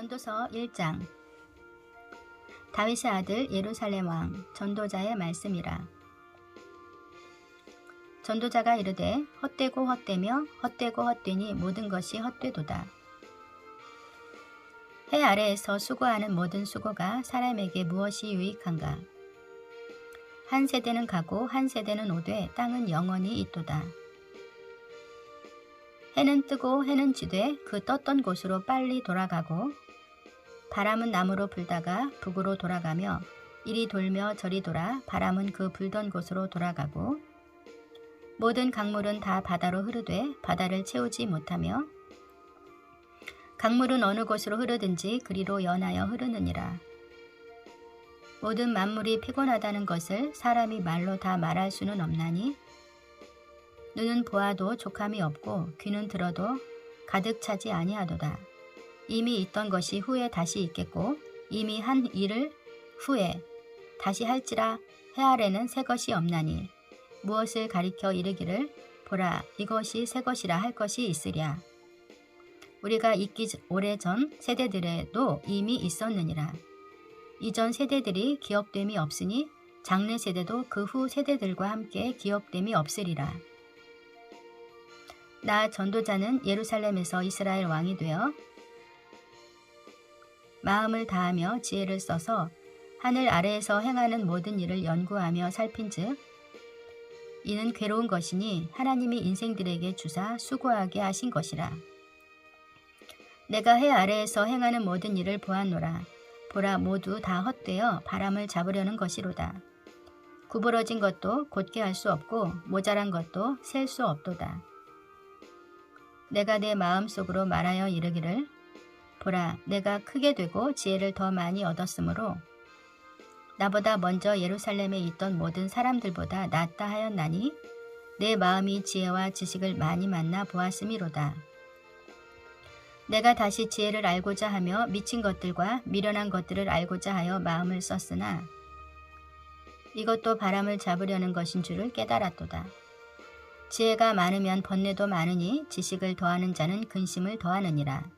전도서 1장. 다윗의 아들 예루살렘 왕 전도자의 말씀이라. 전도자가 이르되 헛되고 헛되며 헛되고 헛되니 모든 것이 헛되도다. 해 아래에서 수고하는 모든 수고가 사람에게 무엇이 유익한가? 한 세대는 가고 한 세대는 오되 땅은 영원히 있도다. 해는 뜨고 해는 지되 그 떴던 곳으로 빨리 돌아가고 바람은 남으로 불다가 북으로 돌아가며 이리 돌며 저리 돌아 바람은 그 불던 곳으로 돌아가고 모든 강물은 다 바다로 흐르되 바다를 채우지 못하며 강물은 어느 곳으로 흐르든지 그리로 연하여 흐르느니라. 모든 만물이 피곤하다는 것을 사람이 말로 다 말할 수는 없나니 눈은 보아도 족함이 없고 귀는 들어도 가득 차지 아니하도다. 이미 있던 것이 후에 다시 있겠고 이미 한 일을 후에 다시 할지라 해 아래는 새 것이 없나니 무엇을 가리켜 이르기를 보라 이것이 새 것이라 할 것이 있으랴. 우리가 있기 오래전 세대들에도 이미 있었느니라. 이전 세대들이 기억됨이 없으니 장래 세대도 그 후 세대들과 함께 기억됨이 없으리라. 나 전도자는 예루살렘에서 이스라엘 왕이 되어 마음을 다하며 지혜를 써서 하늘 아래에서 행하는 모든 일을 연구하며 살핀즉 이는 괴로운 것이니 하나님이 인생들에게 주사 수고하게 하신 것이라. 내가 해 아래에서 행하는 모든 일을 보았노라. 보라 모두 다 헛되어 바람을 잡으려는 것이로다. 구부러진 것도 곧게 할 수 없고 모자란 것도 셀 수 없도다. 내가 내 마음속으로 말하여 이르기를 보라 내가 크게 되고 지혜를 더 많이 얻었으므로 나보다 먼저 예루살렘에 있던 모든 사람들보다 낫다 하였나니 내 마음이 지혜와 지식을 많이 만나 보았음이로다. 내가 다시 지혜를 알고자 하며 미친 것들과 미련한 것들을 알고자 하여 마음을 썼으나 이것도 바람을 잡으려는 것인 줄을 깨달았도다. 지혜가 많으면 번뇌도 많으니 지식을 더하는 자는 근심을 더하느니라.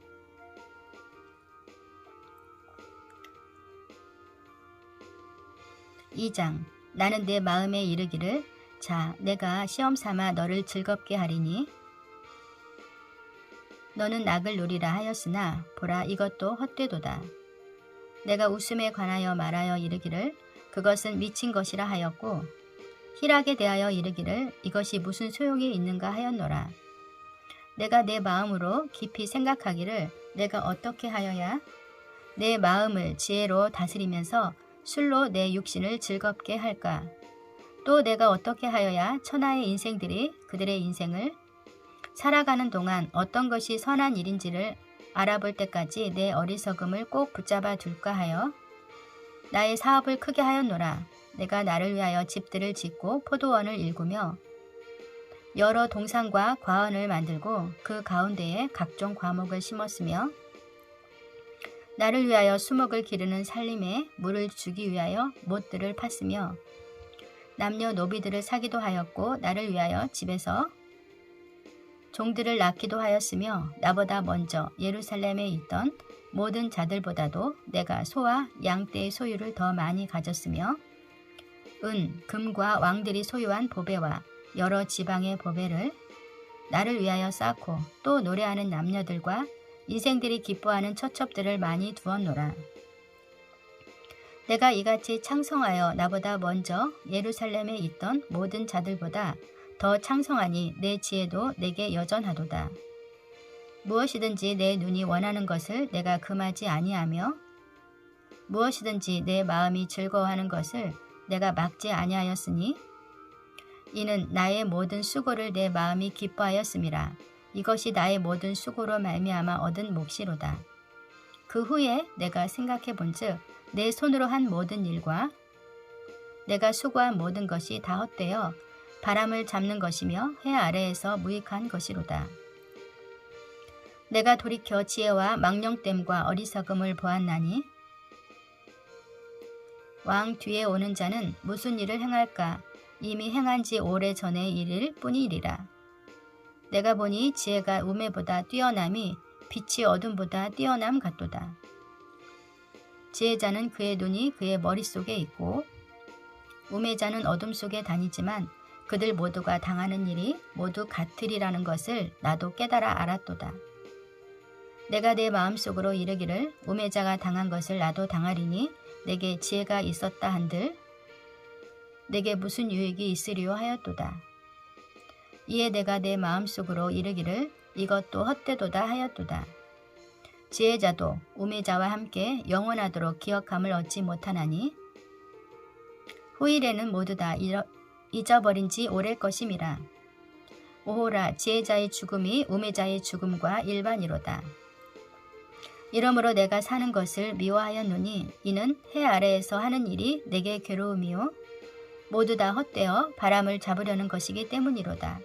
(2장) 나는 내 마음에 이르기를 자 내가 시험 삼아 너를 즐겁게 하리니 너는 낙을 누리라 하였으나 보라 이것도 헛되도다. 내가 웃음에 관하여 말하여 이르기를 그것은 미친 것이라 하였고 희락에 대하여 이르기를 이것이 무슨 소용이 있는가 하였노라. 내가 내 마음으로 깊이 생각하기를 내가 어떻게 하여야 내 마음을 지혜로 다스리면서 술로 내 육신을 즐겁게 할까? 또 내가 어떻게 하여야 천하의 인생들이 그들의 인생을 살아가는 동안 어떤 것이 선한 일인지를 알아볼 때까지 내 어리석음을 꼭 붙잡아 둘까 하여 나의 사업을 크게 하였노라. 내가 나를 위하여 집들을 짓고 포도원을 일구며 여러 동산과 과원을 만들고 그 가운데에 각종 과목을 심었으며 나를 위하여 수목을 기르는 살림에 물을 주기 위하여 못들을 팠으며 남녀 노비들을 사기도 하였고 나를 위하여 집에서 종들을 낳기도 하였으며 나보다 먼저 예루살렘에 있던 모든 자들보다도 내가 소와 양떼의 소유를 더 많이 가졌으며 은, 금과 왕들이 소유한 보배와 여러 지방의 보배를 나를 위하여 쌓고 또 노래하는 남녀들과 인생들이 기뻐하는 처첩들을 많이 두었노라. 내가 이같이 창성하여 나보다 먼저 예루살렘에 있던 모든 자들보다 더 창성하니 내 지혜도 내게 여전하도다. 무엇이든지 내 눈이 원하는 것을 내가 금하지 아니하며 무엇이든지 내 마음이 즐거워하는 것을 내가 막지 아니하였으니 이는 나의 모든 수고를 내 마음이 기뻐하였음이라. 이것이 나의 모든 수고로 말미암아 얻은 몫이로다. 그 후에 내가 생각해 본즉 내 손으로 한 모든 일과 내가 수고한 모든 것이 다 헛되어 바람을 잡는 것이며 해 아래에서 무익한 것이로다. 내가 돌이켜 지혜와 망령됨과 어리석음을 보았나니 왕 뒤에 오는 자는 무슨 일을 행할까? 이미 행한 지 오래 전의 일일 뿐이리라. 내가 보니 지혜가 우매보다 뛰어남이 빛이 어둠보다 뛰어남 같도다. 지혜자는 그의 눈이 그의 머릿속에 있고 우매자는 어둠 속에 다니지만 그들 모두가 당하는 일이 모두 같으리라는 것을 나도 깨달아 알았도다. 내가 내 마음속으로 이르기를 우매자가 당한 것을 나도 당하리니 내게 지혜가 있었다 한들 내게 무슨 유익이 있으리요 하였도다. 이에 내가 내 마음속으로 이르기를 이것도 헛되도다 하였도다. 지혜자도 우매자와 함께 영원하도록 기억함을 얻지 못하나니 후일에는 모두 다 잊어버린 지 오래일 것임이라. 오호라, 지혜자의 죽음이 우매자의 죽음과 일반이로다. 이러므로 내가 사는 것을 미워하였노니 이는 해 아래에서 하는 일이 내게 괴로움이요 모두 다 헛되어 바람을 잡으려는 것이기 때문이로다.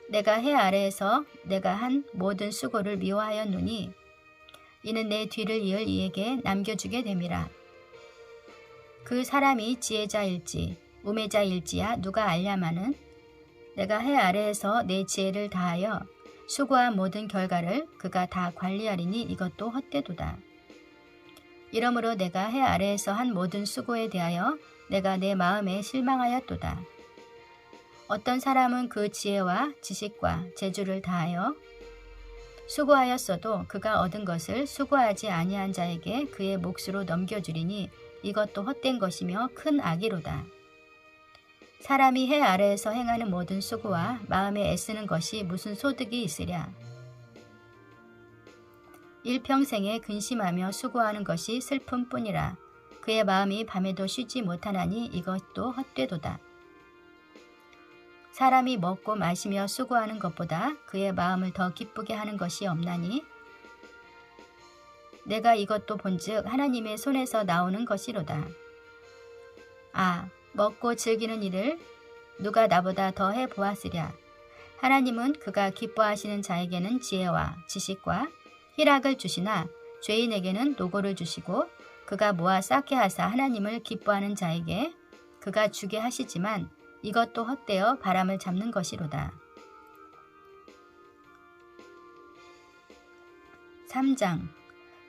내가 해 아래에서 내가 한 모든 수고를 미워하였노니 이는 내 뒤를 이을 이에게 남겨주게 됨이라. 그 사람이 지혜자일지 우매자일지야 누가 알냐마는 내가 해 아래에서 내 지혜를 다하여 수고한 모든 결과를 그가 다 관리하리니 이것도 헛되도다. 이러므로 내가 해 아래에서 한 모든 수고에 대하여 내가 내 마음에 실망하였도다. 어떤 사람은 그 지혜와 지식과 재주를 다하여 수고하였어도 그가 얻은 것을 수고하지 아니한 자에게 그의 몫으로 넘겨주리니 이것도 헛된 것이며 큰 악이로다. 사람이 해 아래에서 행하는 모든 수고와 마음에 애쓰는 것이 무슨 소득이 있으랴. 일평생에 근심하며 수고하는 것이 슬픔뿐이라. 그의 마음이 밤에도 쉬지 못하나니 이것도 헛되도다. 사람이 먹고 마시며 수고하는 것보다 그의 마음을 더 기쁘게 하는 것이 없나니 내가 이것도 본즉 하나님의 손에서 나오는 것이로다. 아, 먹고 즐기는 일을 누가 나보다 더 해보았으랴. 하나님은 그가 기뻐하시는 자에게는 지혜와 지식과 희락을 주시나 죄인에게는 노고를 주시고 그가 모아 쌓게 하사 하나님을 기뻐하는 자에게 그가 주게 하시지만 이것도 헛되어 바람을 잡는 것이로다. 3장.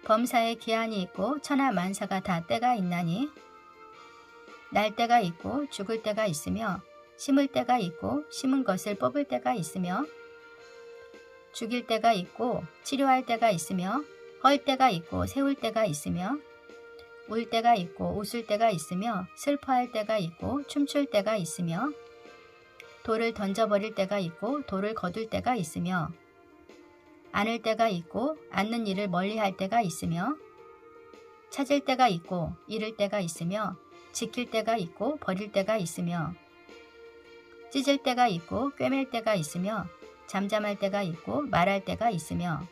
범사에 기한이 있고 천하 만사가 다 때가 있나니 날 때가 있고 죽을 때가 있으며 심을 때가 있고 심은 것을 뽑을 때가 있으며 죽일 때가 있고 치료할 때가 있으며 헐 때가 있고 세울 때가 있으며 울 때가 있고 웃을 때가 있으며 슬퍼할 때가 있고 춤출 때가 있으며 돌을 던져버릴 때가 있고 돌을 거둘 때가 있으며 안을 때가 있고 앉는 일을 멀리할 때가 있으며 찾을 때가 있고 잃을 때가 있으며 지킬 때가 있고 버릴 때가 있으며 찢을 때가 있고 꿰맬 때가 있으며 잠잠할 때가 있고 말할 때가 있으며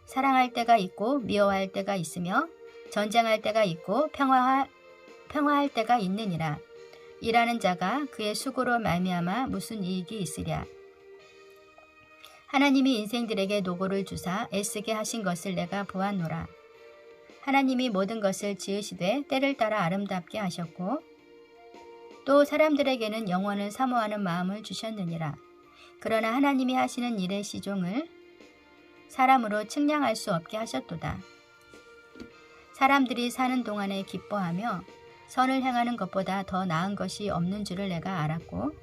사랑할 때가 있고 미워할 때가 있으며 전쟁할 때가 있고 평화할 때가 있느니라. 일하는 자가 그의 수고로 말미암아 무슨 이익이 있으랴. 하나님이 인생들에게 노고를 주사 애쓰게 하신 것을 내가 보았노라. 하나님이 모든 것을 지으시되 때를 따라 아름답게 하셨고 또 사람들에게는 영원을 사모하는 마음을 주셨느니라. 그러나 하나님이 하시는 일의 시종을 사람으로 측량할 수 없게 하셨도다. 사람들이 사는 동안에 기뻐하며 선을 행하는 것보다 더 나은 것이 없는 줄을 내가 알았고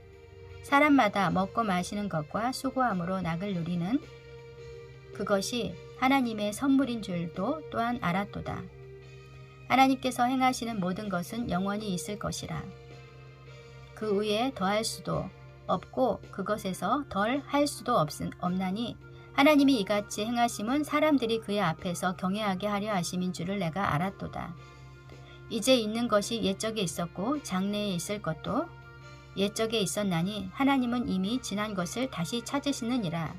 사람마다 먹고 마시는 것과 수고함으로 낙을 누리는 그것이 하나님의 선물인 줄도 또한 알았도다. 하나님께서 행하시는 모든 것은 영원히 있을 것이라. 그 위에 더할 수도 없고 그것에서 덜 할 수도 없나니 하나님이 이같이 행하심은 사람들이 그의 앞에서 경외하게 하려 하심인 줄을 내가 알았도다. 이제 있는 것이 옛적에 있었고 장래에 있을 것도 옛적에 있었나니 하나님은 이미 지난 것을 다시 찾으시느니라.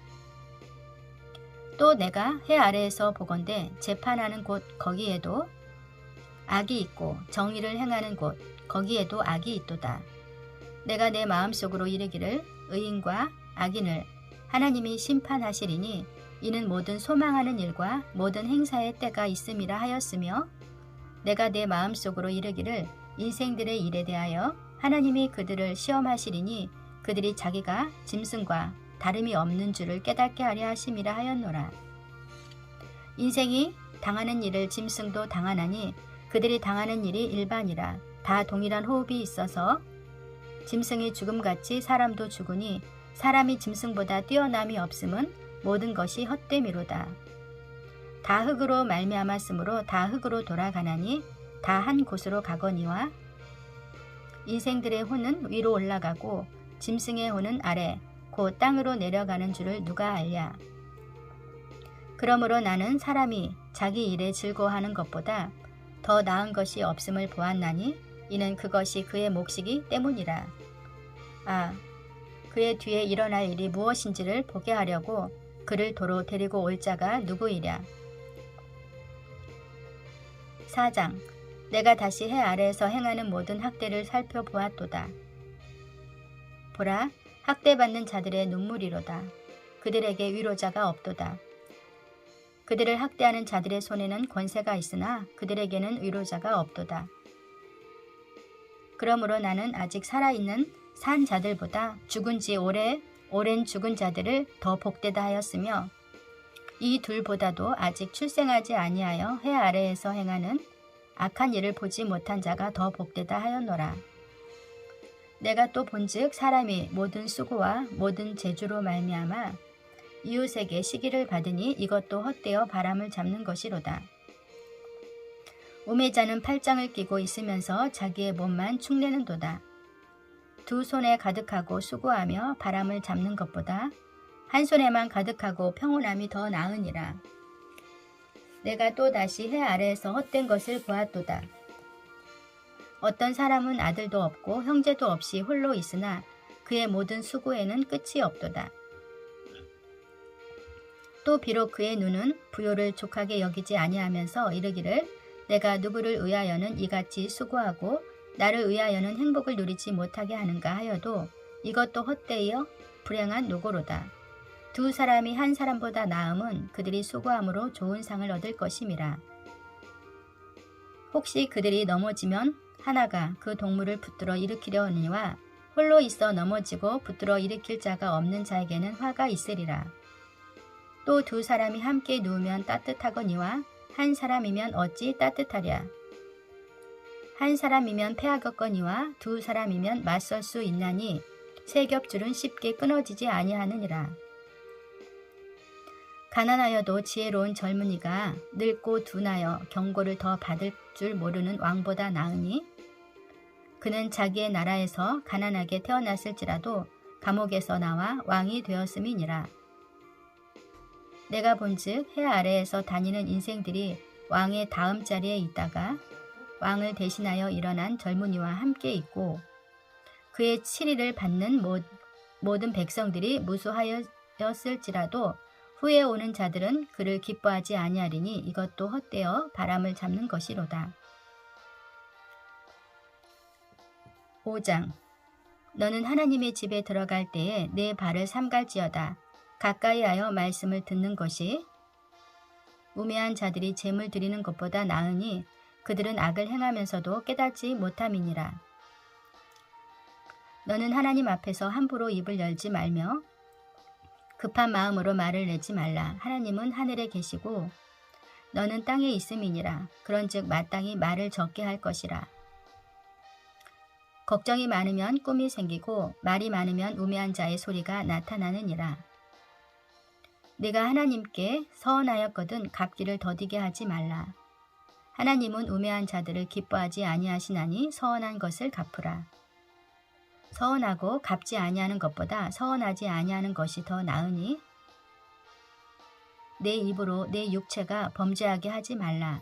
또 내가 해 아래에서 보건대 재판하는 곳 거기에도 악이 있고 정의를 행하는 곳 거기에도 악이 있도다. 내가 내 마음속으로 이르기를 의인과 악인을 하나님이 심판하시리니 이는 모든 소망하는 일과 모든 행사의 때가 있음이라 하였으며 내가 내 마음속으로 이르기를 인생들의 일에 대하여 하나님이 그들을 시험하시리니 그들이 자기가 짐승과 다름이 없는 줄을 깨닫게 하려 하심이라 하였노라. 인생이 당하는 일을 짐승도 당하나니 그들이 당하는 일이 일반이라. 다 동일한 호흡이 있어서 짐승이 죽음같이 사람도 죽으니 사람이 짐승보다 뛰어남이 없음은 모든 것이 헛됨이로다. 다 흙으로 말미암았으므로 다 흙으로 돌아가나니 다 한 곳으로 가거니와 인생들의 혼은 위로 올라가고 짐승의 혼은 아래 곧 땅으로 내려가는 줄을 누가 알랴. 그러므로 나는 사람이 자기 일에 즐거워하는 것보다 더 나은 것이 없음을 보았나니 이는 그것이 그의 몫이기 때문이라. 아, 그의 뒤에 일어날 일이 무엇인지를 보게 하려고 그를 도로 데리고 올 자가 누구이랴. 4장. 내가 다시 해 아래에서 행하는 모든 학대를 살펴보았도다. 보라, 학대받는 자들의 눈물이로다. 그들에게 위로자가 없도다. 그들을 학대하는 자들의 손에는 권세가 있으나 그들에게는 위로자가 없도다. 그러므로 나는 아직 살아있는 산 자들보다 죽은 지 오랜 죽은 자들을 더 복되다 하였으며 이 둘보다도 아직 출생하지 아니하여 해 아래에서 행하는 악한 일을 보지 못한 자가 더 복되다 하였노라. 내가 또 본즉 사람이 모든 수고와 모든 재주로 말미암아 이웃에게 시기를 받으니 이것도 헛되어 바람을 잡는 것이로다. 우매자는 팔짱을 끼고 있으면서 자기의 몸만 축내는도다. 두 손에 가득하고 수고하며 바람을 잡는 것보다 한 손에만 가득하고 평온함이 더 나으니라. 내가 또 다시 해 아래에서 헛된 것을 보았도다. 어떤 사람은 아들도 없고 형제도 없이 홀로 있으나 그의 모든 수고에는 끝이 없도다. 또 비록 그의 눈은 부요를 족하게 여기지 아니하면서 이르기를 내가 누구를 의하여는 이같이 수고하고 나를 의하여는 행복을 누리지 못하게 하는가 하여도 이것도 헛되어 불행한 노고로다. 두 사람이 한 사람보다 나음은 그들이 수고함으로 좋은 상을 얻을 것임이라. 혹시 그들이 넘어지면 하나가 그 동물을 붙들어 일으키려 하니와 홀로 있어 넘어지고 붙들어 일으킬 자가 없는 자에게는 화가 있으리라. 또 두 사람이 함께 누우면 따뜻하거니와 한 사람이면 어찌 따뜻하랴. 한 사람이면 패하겠거니와 두 사람이면 맞설 수 있나니 세 겹줄은 쉽게 끊어지지 아니하느니라. 가난하여도 지혜로운 젊은이가 늙고 둔하여 경고를 더 받을 줄 모르는 왕보다 나으니 그는 자기의 나라에서 가난하게 태어났을지라도 감옥에서 나와 왕이 되었음이니라. 내가 본즉 해 아래에서 다니는 인생들이 왕의 다음 자리에 있다가 왕을 대신하여 일어난 젊은이와 함께 있고 그의 치리를 받는 모든 백성들이 무수하였을지라도 후에 오는 자들은 그를 기뻐하지 아니하리니 이것도 헛되어 바람을 잡는 것이로다. 5장. 너는 하나님의 집에 들어갈 때에 내 발을 삼갈지어다. 가까이하여 말씀을 듣는 것이 우매한 자들이 재물 드리는 것보다 나으니 그들은 악을 행하면서도 깨닫지 못함이니라. 너는 하나님 앞에서 함부로 입을 열지 말며 급한 마음으로 말을 내지 말라. 하나님은 하늘에 계시고 너는 땅에 있음이니라. 그런즉 마땅히 말을 적게 할 것이라. 걱정이 많으면 꿈이 생기고 말이 많으면 우매한 자의 소리가 나타나느니라. 네가 하나님께 서원하였거든 갚기를 더디게 하지 말라. 하나님은 우매한 자들을 기뻐하지 아니하시나니 서원한 것을 갚으라. 서원하고 갚지 아니하는 것보다 서원하지 아니하는 것이 더 나으니 내 입으로 내 육체가 범죄하게 하지 말라.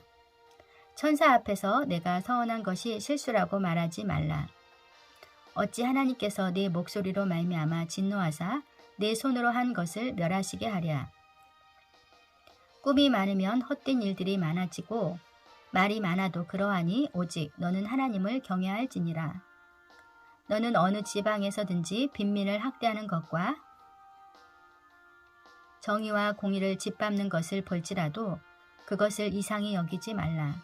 천사 앞에서 내가 서원한 것이 실수라고 말하지 말라. 어찌 하나님께서 내 목소리로 말미암아 진노하사 내 손으로 한 것을 멸하시게 하랴. 꿈이 많으면 헛된 일들이 많아지고 말이 많아도 그러하니 오직 너는 하나님을 경외할지니라. 너는 어느 지방에서든지 빈민을 학대하는 것과 정의와 공의를 짓밟는 것을 볼지라도 그것을 이상히 여기지 말라.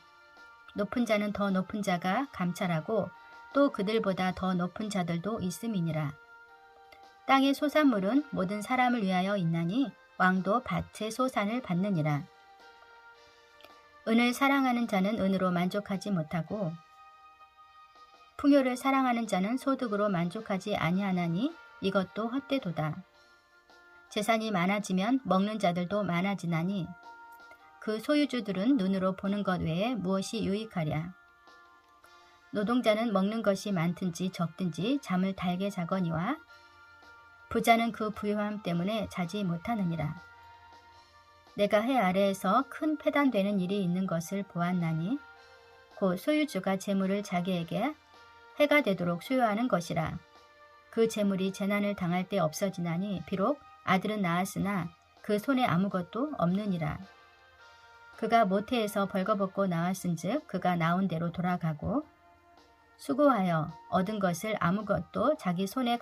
높은 자는 더 높은 자가 감찰하고 또 그들보다 더 높은 자들도 있음이니라. 땅의 소산물은 모든 사람을 위하여 있나니 왕도 밭의 소산을 받느니라. 은을 사랑하는 자는 은으로 만족하지 못하고 풍요를 사랑하는 자는 소득으로 만족하지 아니하나니 이것도 헛되도다. 재산이 많아지면 먹는 자들도 많아지나니 그 소유주들은 눈으로 보는 것 외에 무엇이 유익하랴. 노동자는 먹는 것이 많든지 적든지 잠을 달게 자거니와 부자는 그 부유함 때문에 자지 못하느니라. 내가 해 아래에서 큰 패단되는 일이 있는 것을 보았나니 곧 소유주가 재물을 자기에게 해가 되도록 소유하는 것이라. 그 재물이 재난을 당할 때 없어지나니 비록 아들은 낳았으나 그 손에 아무것도 없느니라. 그가 모태에서 벌거벗고 나왔은즉 그가 나온 대로 돌아가고 수고하여 얻은 것을 아무것도 자기 손에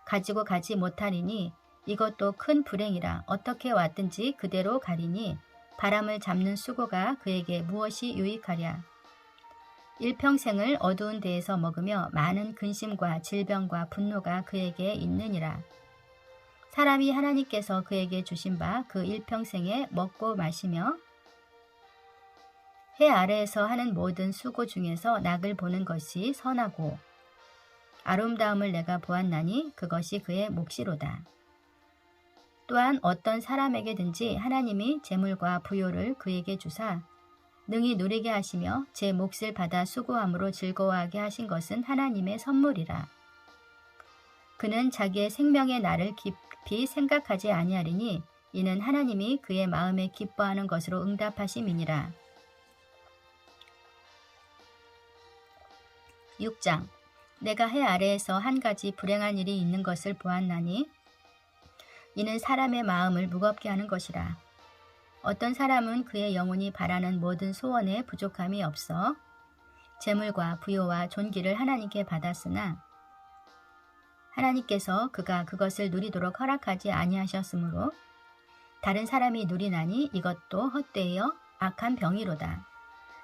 가지고 가지 못하리니 이것도 큰 불행이라. 어떻게 왔든지 그대로 가리니 바람을 잡는 수고가 그에게 무엇이 유익하랴. 일평생을 어두운 데에서 먹으며 많은 근심과 질병과 분노가 그에게 있느니라. 사람이 하나님께서 그에게 주신 바 그 일평생에 먹고 마시며 해 아래에서 하는 모든 수고 중에서 낙을 보는 것이 선하고 아름다움을 내가 보았나니 그것이 그의 몫이로다. 또한 어떤 사람에게든지 하나님이 재물과 부요를 그에게 주사 능히 누리게 하시며 제 몫을 받아 수고함으로 즐거워하게 하신 것은 하나님의 선물이라. 그는 자기의 생명의 날을 깊이 생각하지 아니하리니 이는 하나님이 그의 마음에 기뻐하는 것으로 응답하심이니라. 6장. 내가 해 아래에서 한 가지 불행한 일이 있는 것을 보았나니 이는 사람의 마음을 무겁게 하는 것이라. 어떤 사람은 그의 영혼이 바라는 모든 소원에 부족함이 없어 재물과 부요와 존귀를 하나님께 받았으나 하나님께서 그가 그것을 누리도록 허락하지 아니하셨으므로 다른 사람이 누리나니 이것도 헛되어 악한 병이로다.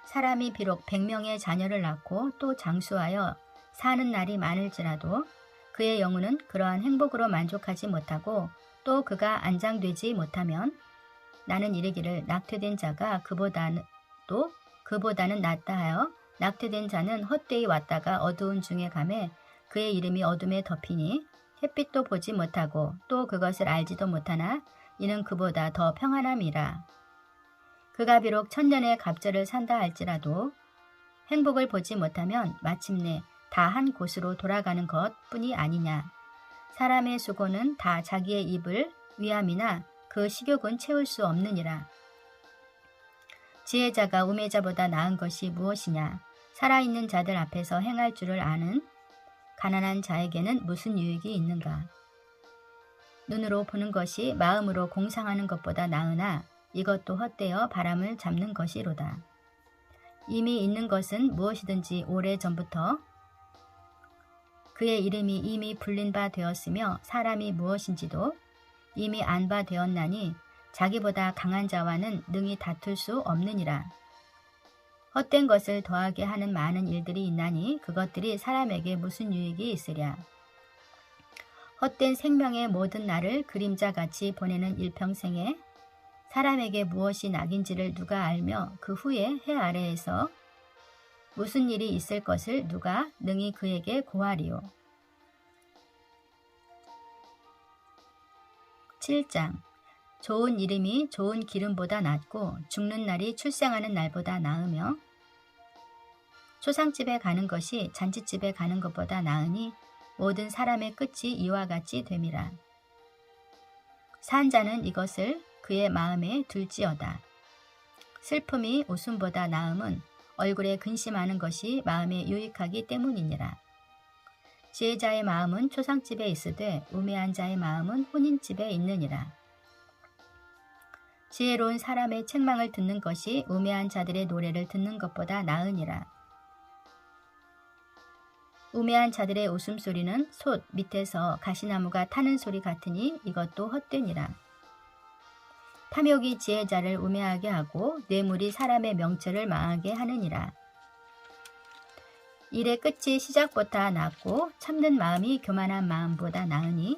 사람이 비록 100명의 자녀를 낳고 또 장수하여 사는 날이 많을지라도 그의 영혼은 그러한 행복으로 만족하지 못하고 또 그가 안장되지 못하면 나는 이르기를 낙퇴된 자가 그보다는 낫다 하여 낙퇴된 자는 헛되이 왔다가 어두운 중에 가매 그의 이름이 어둠에 덮이니 햇빛도 보지 못하고 또 그것을 알지도 못하나 이는 그보다 더 평안함이라. 그가 비록 1000년의 갑절을 산다 할지라도 행복을 보지 못하면 마침내 다 한 곳으로 돌아가는 것뿐이 아니냐. 사람의 수고는 다 자기의 입을 위함이나 그 식욕은 채울 수 없느니라. 지혜자가 우매자보다 나은 것이 무엇이냐. 살아있는 자들 앞에서 행할 줄을 아는 가난한 자에게는 무슨 유익이 있는가. 눈으로 보는 것이 마음으로 공상하는 것보다 나으나 이것도 헛되어 바람을 잡는 것이로다. 이미 있는 것은 무엇이든지 오래전부터 그의 이름이 이미 불린 바 되었으며 사람이 무엇인지도 이미 안 바 되었나니 자기보다 강한 자와는 능히 다툴 수 없느니라. 헛된 것을 더하게 하는 많은 일들이 있나니 그것들이 사람에게 무슨 유익이 있으랴. 헛된 생명의 모든 날을 그림자같이 보내는 일평생에 사람에게 무엇이 낙인지를 누가 알며 그 후에 해 아래에서 무슨 일이 있을 것을 누가 능히 그에게 고하리요. 7장. 좋은 이름이 좋은 기름보다 낫고 죽는 날이 출생하는 날보다 나으며 초상집에 가는 것이 잔치집에 가는 것보다 나으니 모든 사람의 끝이 이와 같이 됨이라. 산 자는 이것을 그의 마음에 둘지어다. 슬픔이 웃음보다 나음은 얼굴에 근심하는 것이 마음에 유익하기 때문이니라. 지혜자의 마음은 초상집에 있으되 우매한 자의 마음은 혼인집에 있느니라. 지혜로운 사람의 책망을 듣는 것이 우매한 자들의 노래를 듣는 것보다 나으니라. 우매한 자들의 웃음소리는 솥 밑에서 가시나무가 타는 소리 같으니 이것도 헛되니라. 탐욕이 지혜자를 우매하게 하고 뇌물이 사람의 명철을 망하게 하느니라. 일의 끝이 시작보다 낫고 참는 마음이 교만한 마음보다 나으니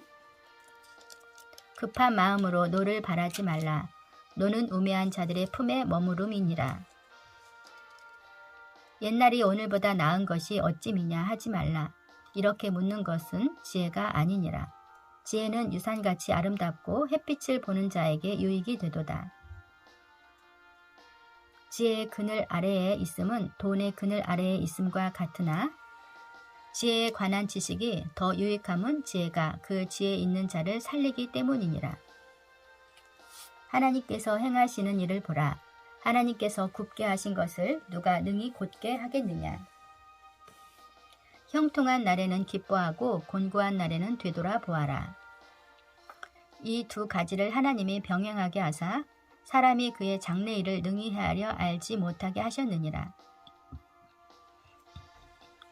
급한 마음으로 노를 바라지 말라. 노는 우매한 자들의 품에 머무름이니라. 옛날이 오늘보다 나은 것이 어찌미냐 하지 말라. 이렇게 묻는 것은 지혜가 아니니라. 지혜는 유산같이 아름답고 햇빛을 보는 자에게 유익이 되도다. 지혜의 그늘 아래에 있음은 돈의 그늘 아래에 있음과 같으나 지혜에 관한 지식이 더 유익함은 지혜가 그 지혜 있는 자를 살리기 때문이니라. 하나님께서 행하시는 일을 보라. 하나님께서 굽게 하신 것을 누가 능히 곧게 하겠느냐. 형통한 날에는 기뻐하고 곤고한 날에는 되돌아 보아라. 이 두 가지를 하나님이 병행하게 하사 사람이 그의 장래일을 능히 헤아려 알지 못하게 하셨느니라.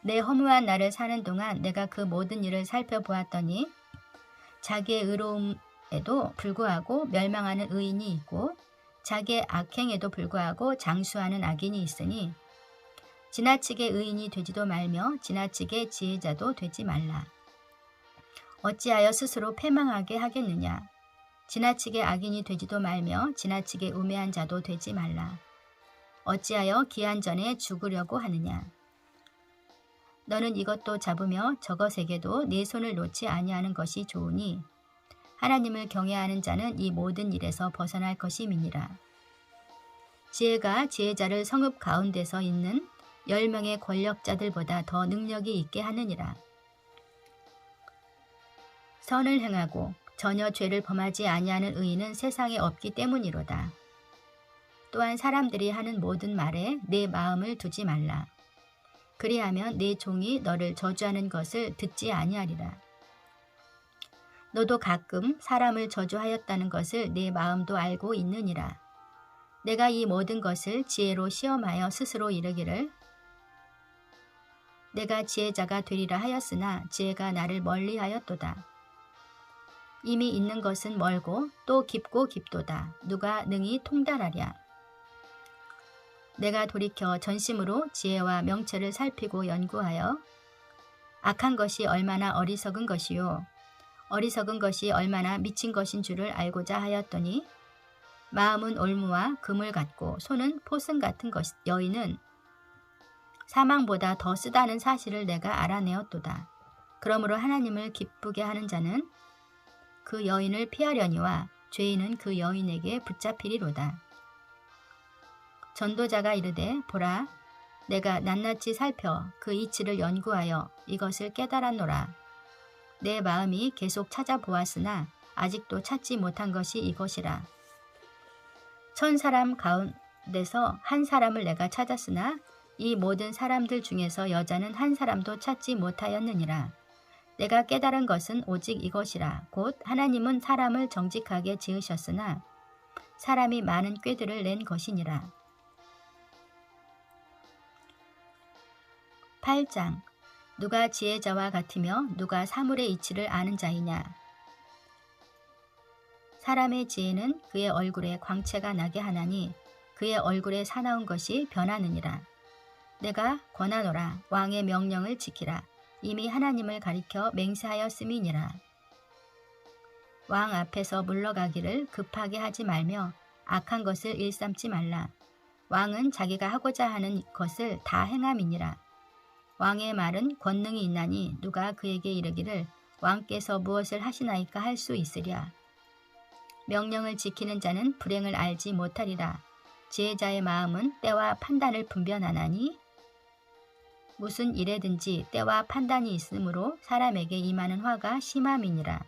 내 허무한 날을 사는 동안 내가 그 모든 일을 살펴보았더니 자기의 의로움에도 불구하고 멸망하는 의인이 있고 자기의 악행에도 불구하고 장수하는 악인이 있으니 지나치게 의인이 되지도 말며 지나치게 지혜자도 되지 말라. 어찌하여 스스로 패망하게 하겠느냐. 지나치게 악인이 되지도 말며 지나치게 우매한 자도 되지 말라. 어찌하여 기한 전에 죽으려고 하느냐. 너는 이것도 잡으며 저것에게도 네 손을 놓지 아니하는 것이 좋으니 하나님을 경외하는 자는 이 모든 일에서 벗어날 것임이니라. 지혜가 지혜자를 성읍 가운데서 있는 10명의 권력자들보다 더 능력이 있게 하느니라. 선을 행하고 전혀 죄를 범하지 아니하는 의인은 세상에 없기 때문이로다. 또한 사람들이 하는 모든 말에 내 마음을 두지 말라. 그리하면 내 종이 너를 저주하는 것을 듣지 아니하리라. 너도 가끔 사람을 저주하였다는 것을 내 마음도 알고 있느니라. 내가 이 모든 것을 지혜로 시험하여 스스로 이르기를 내가 지혜자가 되리라 하였으나 지혜가 나를 멀리하였도다. 이미 있는 것은 멀고 또 깊고 깊도다. 누가 능히 통달하랴. 내가 돌이켜 전심으로 지혜와 명철을 살피고 연구하여 악한 것이 얼마나 어리석은 것이요 어리석은 것이 얼마나 미친 것인 줄을 알고자 하였더니 마음은 올무와 금을 같고 손은 포승 같은 여인은 사망보다 더 쓰다는 사실을 내가 알아내었도다. 그러므로 하나님을 기쁘게 하는 자는 그 여인을 피하려니와 죄인은 그 여인에게 붙잡히리로다. 전도자가 이르되 보라 내가 낱낱이 살펴 그 이치를 연구하여 이것을 깨달았노라. 내 마음이 계속 찾아보았으나 아직도 찾지 못한 것이 이것이라. 1000사람 가운데서 한 사람을 내가 찾았으나 이 모든 사람들 중에서 여자는 한 사람도 찾지 못하였느니라. 내가 깨달은 것은 오직 이것이라. 곧 하나님은 사람을 정직하게 지으셨으나 사람이 많은 꾀들을 낸 것이니라. 8장 누가 지혜자와 같으며 누가 사물의 이치를 아는 자이냐. 사람의 지혜는 그의 얼굴에 광채가 나게 하나니 그의 얼굴에 사나운 것이 변하느니라. 내가 권하노라. 왕의 명령을 지키라. 이미 하나님을 가리켜 맹세하였음이니라. 왕 앞에서 물러가기를 급하게 하지 말며 악한 것을 일삼지 말라. 왕은 자기가 하고자 하는 것을 다 행함이니라. 왕의 말은 권능이 있나니 누가 그에게 이르기를 왕께서 무엇을 하시나이까 할 수 있으랴. 명령을 지키는 자는 불행을 알지 못하리라. 지혜자의 마음은 때와 판단을 분별하나니 무슨 일에든지 때와 판단이 있으므로 사람에게 임하는 화가 심함이니라.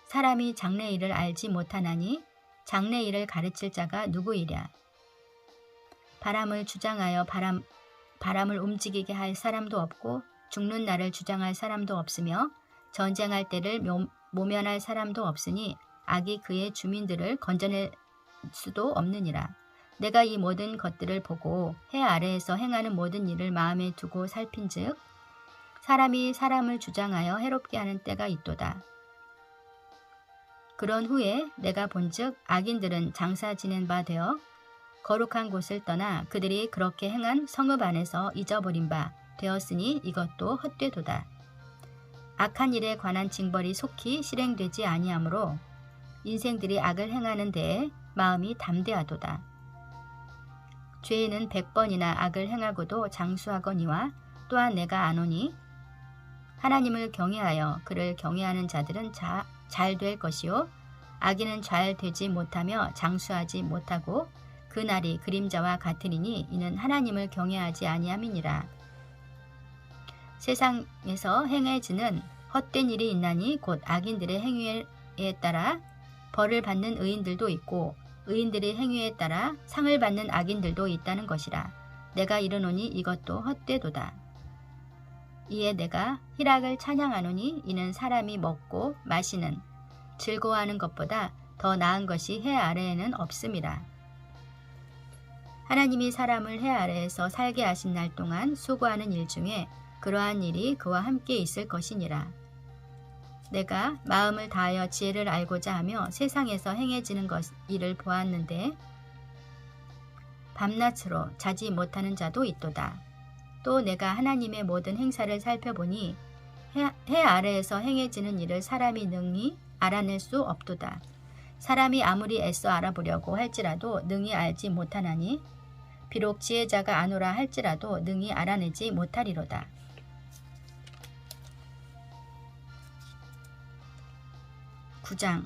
사람이 장래일을 알지 못하나니 장래일을 가르칠 자가 누구이랴. 바람을 주장하여 바람을 움직이게 할 사람도 없고 죽는 날을 주장할 사람도 없으며 전쟁할 때를 모면할 사람도 없으니 악이 그의 주민들을 건져낼 수도 없느니라. 내가 이 모든 것들을 보고 해 아래에서 행하는 모든 일을 마음에 두고 살핀즉 사람이 사람을 주장하여 해롭게 하는 때가 있도다. 그런 후에 내가 본즉 악인들은 장사 지낸 바 되어 거룩한 곳을 떠나 그들이 그렇게 행한 성읍 안에서 잊어버린 바 되었으니 이것도 헛되도다. 악한 일에 관한 징벌이 속히 실행되지 아니하므로 인생들이 악을 행하는 데에 마음이 담대하도다. 죄인은 100번이나 악을 행하고도 장수하거니와 또한 내가 아노니 하나님을 경외하여 그를 경외하는 자들은 잘 될 것이요 악인은 잘 되지 못하며 장수하지 못하고 그 날이 그림자와 같으리니 이는 하나님을 경외하지 아니함이니라. 세상에서 행해지는 헛된 일이 있나니 곧 악인들의 행위에 따라 벌을 받는 의인들도 있고 의인들의 행위에 따라 상을 받는 악인들도 있다는 것이라. 내가 이르노니 이것도 헛되도다. 이에 내가 희락을 찬양하노니 이는 사람이 먹고 마시는 즐거워하는 것보다 더 나은 것이 해 아래에는 없음이라. 하나님이 사람을 해 아래에서 살게 하신 날 동안 수고하는 일 중에 그러한 일이 그와 함께 있을 것이니라. 내가 마음을 다하여 지혜를 알고자 하며 세상에서 행해지는 일을 보았는데 밤낮으로 자지 못하는 자도 있도다. 또 내가 하나님의 모든 행사를 살펴보니 해 아래에서 행해지는 일을 사람이 능히 알아낼 수 없도다. 사람이 아무리 애써 알아보려고 할지라도 능히 알지 못하나니 비록 지혜자가 아노라 할지라도 능히 알아내지 못하리로다. (9장)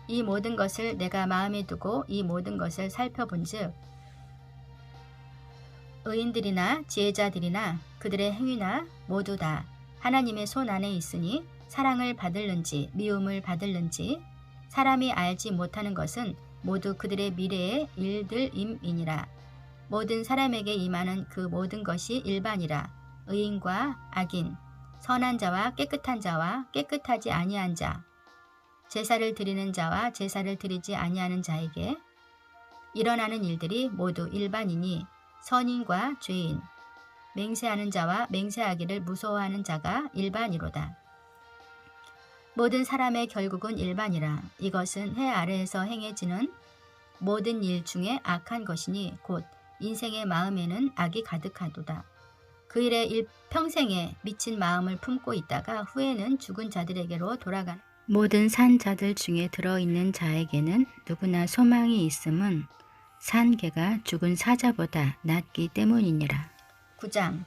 이 모든 것을 내가 마음에 두고 이 모든 것을 살펴본즉 의인들이나 지혜자들이나 그들의 행위나 모두 다 하나님의 손 안에 있으니 사랑을 받을는지 미움을 받을는지 사람이 알지 못하는 것은 모두 그들의 미래의 일들임이니라. 모든 사람에게 임하는 그 모든 것이 일반이라. 의인과 악인, 선한 자와 깨끗한 자와 깨끗하지 아니한 자, 제사를 드리는 자와 제사를 드리지 아니하는 자에게 일어나는 일들이 모두 일반이니 선인과 죄인, 맹세하는 자와 맹세하기를 무서워하는 자가 일반이로다. 모든 사람의 결국은 일반이라. 이것은 해 아래에서 행해지는 모든 일 중에 악한 것이니 곧 인생의 마음에는 악이 가득하도다. 그 일에 평생에 미친 마음을 품고 있다가 후에는 죽은 자들에게로 돌아가는 모든 산 자들 중에 들어있는 자에게는 누구나 소망이 있음은 산 개가 죽은 사자보다 낫기 때문이니라. 9장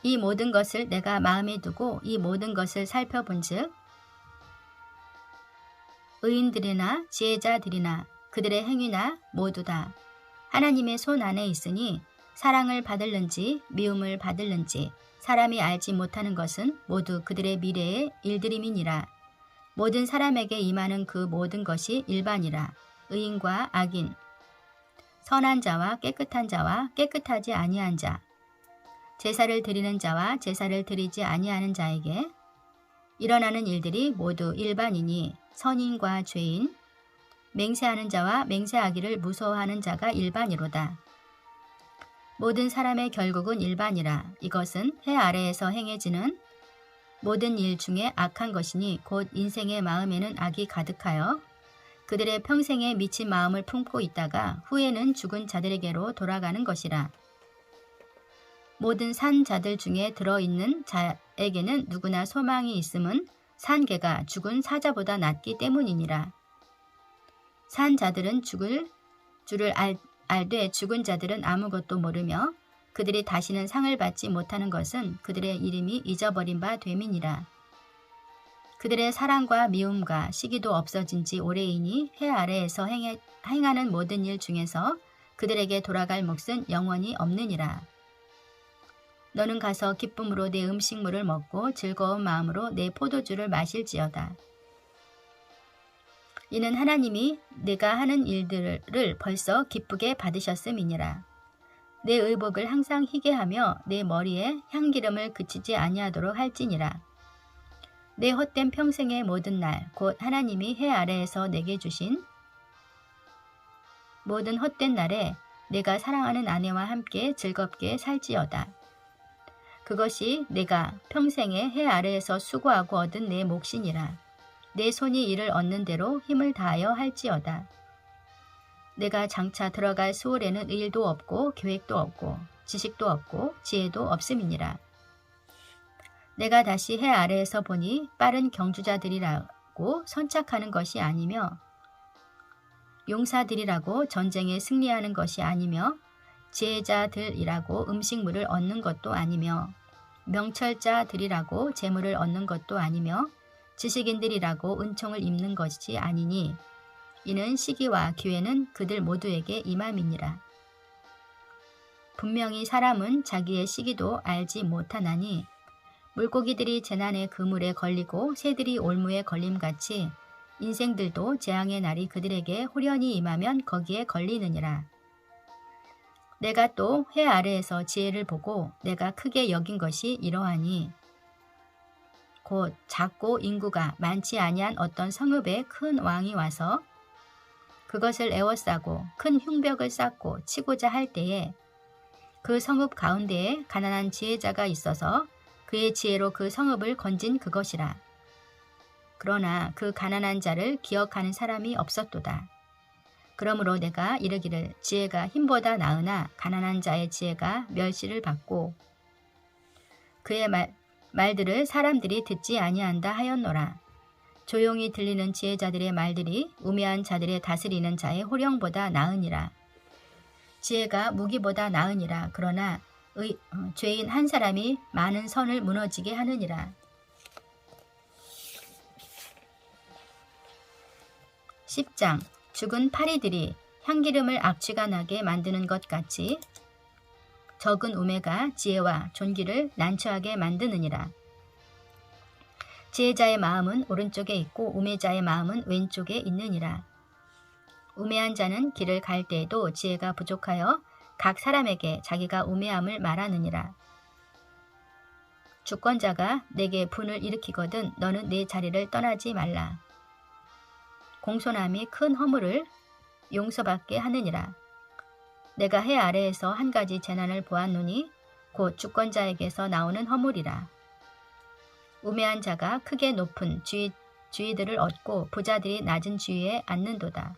이 모든 것을 내가 마음에 두고 이 모든 것을 살펴본즉 의인들이나 지혜자들이나 그들의 행위나 모두 다 하나님의 손 안에 있으니 사랑을 받을는지 미움을 받을는지 사람이 알지 못하는 것은 모두 그들의 미래의 일들임이니라. 모든 사람에게 임하는 그 모든 것이 일반이라. 의인과 악인, 선한 자와 깨끗한 자와 깨끗하지 아니한 자, 제사를 드리는 자와 제사를 드리지 아니하는 자에게 일어나는 일들이 모두 일반이니 선인과 죄인, 맹세하는 자와 맹세하기를 무서워하는 자가 일반이로다. 모든 사람의 결국은 일반이라. 이것은 해 아래에서 행해지는 모든 일 중에 악한 것이니 곧 인생의 마음에는 악이 가득하여 그들의 평생에 미친 마음을 품고 있다가 후에는 죽은 자들에게로 돌아가는 것이라. 모든 산 자들 중에 들어있는 자에게는 누구나 소망이 있음은 산 개가 죽은 사자보다 낫기 때문이니라. 산 자들은 죽을 줄을 알되 죽은 자들은 아무것도 모르며 그들이 다시는 상을 받지 못하는 것은 그들의 이름이 잊어버린 바 됨이니라. 그들의 사랑과 미움과 시기도 없어진 지 오래이니 해 아래에서 행하는 모든 일 중에서 그들에게 돌아갈 몫은 영원히 없느니라. 너는 가서 기쁨으로 내 음식물을 먹고 즐거운 마음으로 내 포도주를 마실지어다. 이는 하나님이 내가 하는 일들을 벌써 기쁘게 받으셨음이니라. 내 의복을 항상 희게 하며 내 머리에 향기름을 그치지 아니하도록 할지니라. 내 헛된 평생의 모든 날 곧 하나님이 해 아래에서 내게 주신 모든 헛된 날에 내가 사랑하는 아내와 함께 즐겁게 살지어다. 그것이 내가 평생에 해 아래에서 수고하고 얻은 내 몫이니라. 내 손이 이를 얻는 대로 힘을 다하여 할지어다. 내가 장차 들어갈 수월에는 일도 없고 계획도 없고 지식도 없고 지혜도 없음이니라. 내가 다시 해 아래에서 보니 빠른 경주자들이라고 선착하는 것이 아니며 용사들이라고 전쟁에 승리하는 것이 아니며 지혜자들이라고 음식물을 얻는 것도 아니며 명철자들이라고 재물을 얻는 것도 아니며 지식인들이라고 은총을 입는 것이 아니니 이는 시기와 기회는 그들 모두에게 임함이니라. 분명히 사람은 자기의 시기도 알지 못하나니 물고기들이 재난의 그물에 걸리고 새들이 올무에 걸림같이 인생들도 재앙의 날이 그들에게 홀연히 임하면 거기에 걸리느니라. 내가 또 해 아래에서 지혜를 보고 내가 크게 여긴 것이 이러하니 곧 작고 인구가 많지 아니한 어떤 성읍에 큰 왕이 와서 그것을 에워싸고 큰 흉벽을 쌓고 치고자 할 때에 그 성읍 가운데에 가난한 지혜자가 있어서 그의 지혜로 그 성읍을 건진 그것이라. 그러나 그 가난한 자를 기억하는 사람이 없었도다. 그러므로 내가 이르기를 지혜가 힘보다 나으나 가난한 자의 지혜가 멸시를 받고 그의 말들을 사람들이 듣지 아니한다 하였노라. 조용히 들리는 지혜자들의 말들이 우매한 자들의 다스리는 자의 호령보다 나으니라. 지혜가 무기보다 나으니라. 그러나 죄인 한 사람이 많은 선을 무너지게 하느니라. 10장 죽은 파리들이 향기름을 악취가 나게 만드는 것 같이 적은 우매가 지혜와 존귀를 난처하게 만드느니라. 지혜자의 마음은 오른쪽에 있고 우매자의 마음은 왼쪽에 있느니라. 우매한 자는 길을 갈 때에도 지혜가 부족하여 각 사람에게 자기가 우매함을 말하느니라. 주권자가 내게 분을 일으키거든 너는 내 자리를 떠나지 말라. 공손함이 큰 허물을 용서받게 하느니라. 내가 해 아래에서 한 가지 재난을 보았노니 곧 주권자에게서 나오는 허물이라. 우매한 자가 크게 높은 주위들을 얻고 부자들이 낮은 주위에 앉는도다.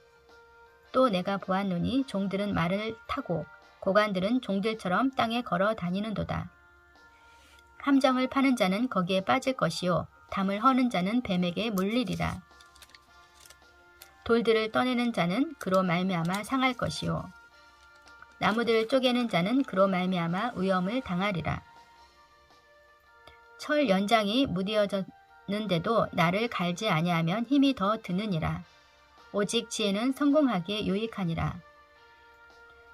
또 내가 보았노니 종들은 말을 타고 고관들은 종들처럼 땅에 걸어 다니는도다. 함정을 파는 자는 거기에 빠질 것이요 담을 허는 자는 뱀에게 물리리라. 돌들을 떠내는 자는 그로 말미암아 상할 것이요 나무들을 쪼개는 자는 그로 말미암아 위험을 당하리라. 철 연장이 무디어졌는데도 나를 갈지 아니하면 힘이 더 드느니라. 오직 지혜는 성공하기에 유익하니라.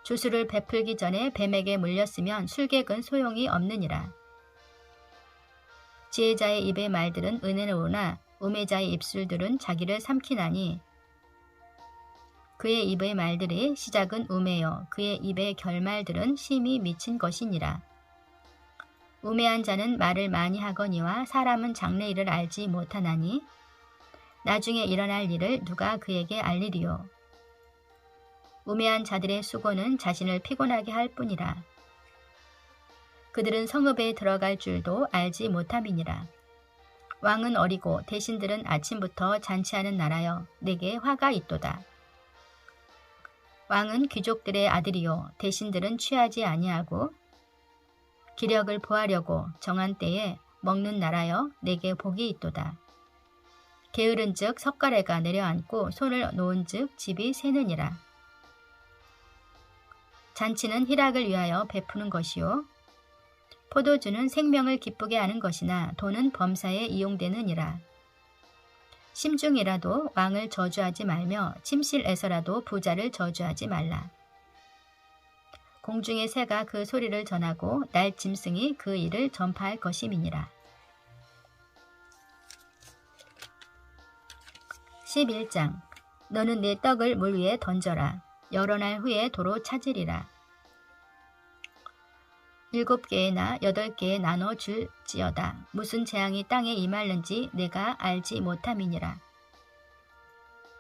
주술을 베풀기 전에 뱀에게 물렸으면 술객은 소용이 없느니라. 지혜자의 입의 말들은 은혜로우나 우매자의 입술들은 자기를 삼키나니 그의 입의 말들의 시작은 우매요 그의 입의 결말들은 심히 미친 것이니라. 우매한 자는 말을 많이 하거니와 사람은 장래일을 알지 못하나니 나중에 일어날 일을 누가 그에게 알리리요. 우매한 자들의 수고는 자신을 피곤하게 할 뿐이라. 그들은 성읍에 들어갈 줄도 알지 못함이니라. 왕은 어리고 대신들은 아침부터 잔치하는 나라여 내게 화가 있도다. 왕은 귀족들의 아들이요 대신들은 취하지 아니하고 기력을 보하려고 정한 때에 먹는 나라여 내게 복이 있도다. 게으른즉 석가래가 내려앉고 손을 놓은즉 집이 새느니라. 잔치는 희락을 위하여 베푸는 것이요 포도주는 생명을 기쁘게 하는 것이나 돈은 범사에 이용되느니라. 심중이라도 왕을 저주하지 말며 침실에서라도 부자를 저주하지 말라. 공중의 새가 그 소리를 전하고 날 짐승이 그 일을 전파할 것임이니라. 11장 너는 내 떡을 물 위에 던져라. 여러 날 후에 도로 찾으리라. 7개나 8개에 나눠 줄지어다. 무슨 재앙이 땅에 임할는지 내가 알지 못함이니라.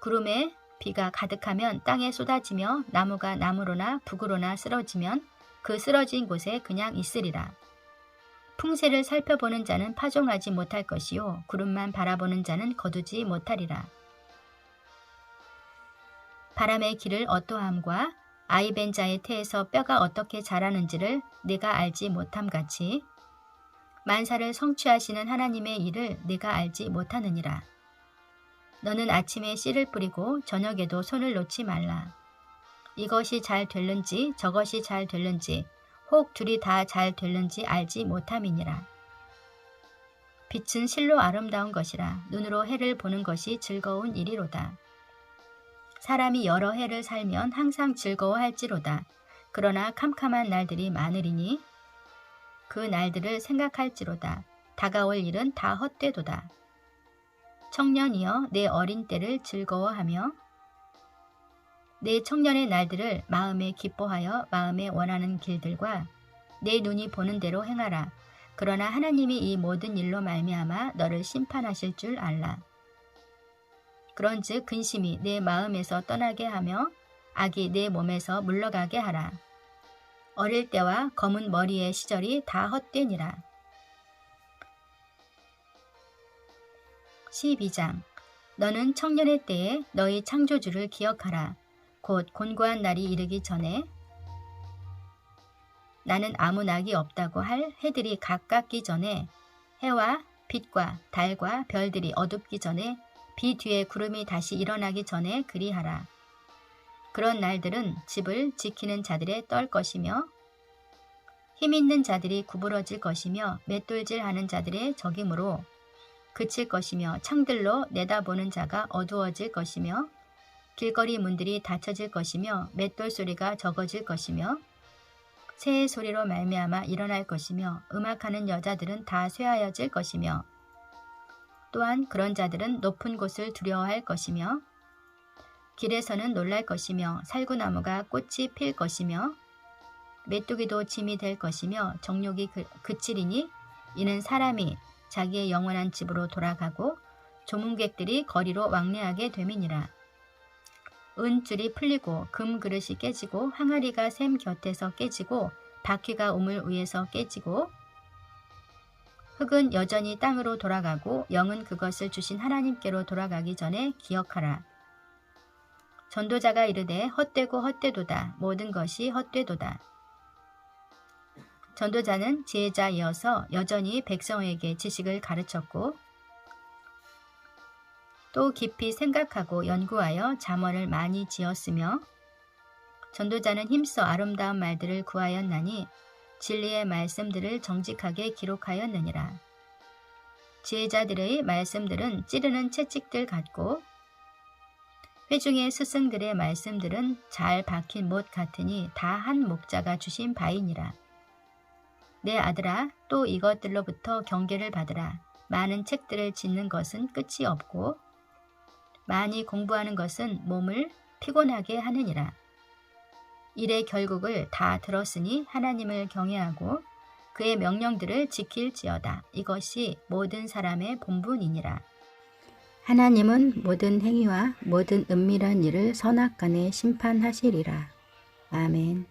구름에 비가 가득하면 땅에 쏟아지며 나무가 나무로나 북으로나 쓰러지면 그 쓰러진 곳에 그냥 있으리라. 풍세를 살펴보는 자는 파종하지 못할 것이요 구름만 바라보는 자는 거두지 못하리라. 바람의 길을 어떠함과 아이벤 자의 태에서 뼈가 어떻게 자라는지를 네가 알지 못함 같이 만사를 성취하시는 하나님의 일을 네가 알지 못하느니라. 너는 아침에 씨를 뿌리고 저녁에도 손을 놓지 말라. 이것이 잘 될는지 저것이 잘 될는지 혹 둘이 다 잘 될는지 알지 못함이니라. 빛은 실로 아름다운 것이라. 눈으로 해를 보는 것이 즐거운 일이로다. 사람이 여러 해를 살면 항상 즐거워할지로다. 그러나 캄캄한 날들이 많으리니 그 날들을 생각할지로다. 다가올 일은 다 헛되도다. 청년이여 내 어린 때를 즐거워하며 내 청년의 날들을 마음에 기뻐하여 마음에 원하는 길들과 내 눈이 보는 대로 행하라. 그러나 하나님이 이 모든 일로 말미암아 너를 심판하실 줄 알라. 그런즉 근심이 내 마음에서 떠나게 하며 악이 내 몸에서 물러가게 하라. 어릴 때와 검은 머리의 시절이 다 헛되니라. 12장 너는 청년의 때에 너희 창조주를 기억하라. 곧 곤고한 날이 이르기 전에 나는 아무 낙이 없다고 할 해들이 가깝기 전에 해와 빛과 달과 별들이 어둡기 전에 비 뒤에 구름이 다시 일어나기 전에 그리하라. 그런 날들은 집을 지키는 자들의 떨 것이며 힘있는 자들이 구부러질 것이며 맷돌질하는 자들의 적임으로 그칠 것이며 창들로 내다보는 자가 어두워질 것이며 길거리 문들이 닫혀질 것이며 맷돌 소리가 적어질 것이며 새의 소리로 말미암아 일어날 것이며 음악하는 여자들은 다 쇠하여질 것이며 또한 그런 자들은 높은 곳을 두려워할 것이며 길에서는 놀랄 것이며 살구나무가 꽃이 필 것이며 메뚜기도 짐이 될 것이며 정욕이 그치리니 이는 사람이 자기의 영원한 집으로 돌아가고 조문객들이 거리로 왕래하게 됨이니라. 은줄이 풀리고 금 그릇이 깨지고 항아리가 샘 곁에서 깨지고 바퀴가 우물 위에서 깨지고 흙은 여전히 땅으로 돌아가고 영은 그것을 주신 하나님께로 돌아가기 전에 기억하라. 전도자가 이르되 헛되고 헛되도다. 모든 것이 헛되도다. 전도자는 지혜자이어서 여전히 백성에게 지식을 가르쳤고 또 깊이 생각하고 연구하여 잠언을 많이 지었으며 전도자는 힘써 아름다운 말들을 구하였나니 진리의 말씀들을 정직하게 기록하였느니라. 지혜자들의 말씀들은 찌르는 채찍들 같고 회중의 스승들의 말씀들은 잘 박힌 못 같으니 다 한 목자가 주신 바이니라. 내 아들아, 또 이것들로부터 경계를 받으라. 많은 책들을 짓는 것은 끝이 없고 많이 공부하는 것은 몸을 피곤하게 하느니라. 일의 결국을 다 들었으니 하나님을 경외하고 그의 명령들을 지킬지어다. 이것이 모든 사람의 본분이니라. 하나님은 모든 행위와 모든 은밀한 일을 선악간에 심판하시리라. 아멘.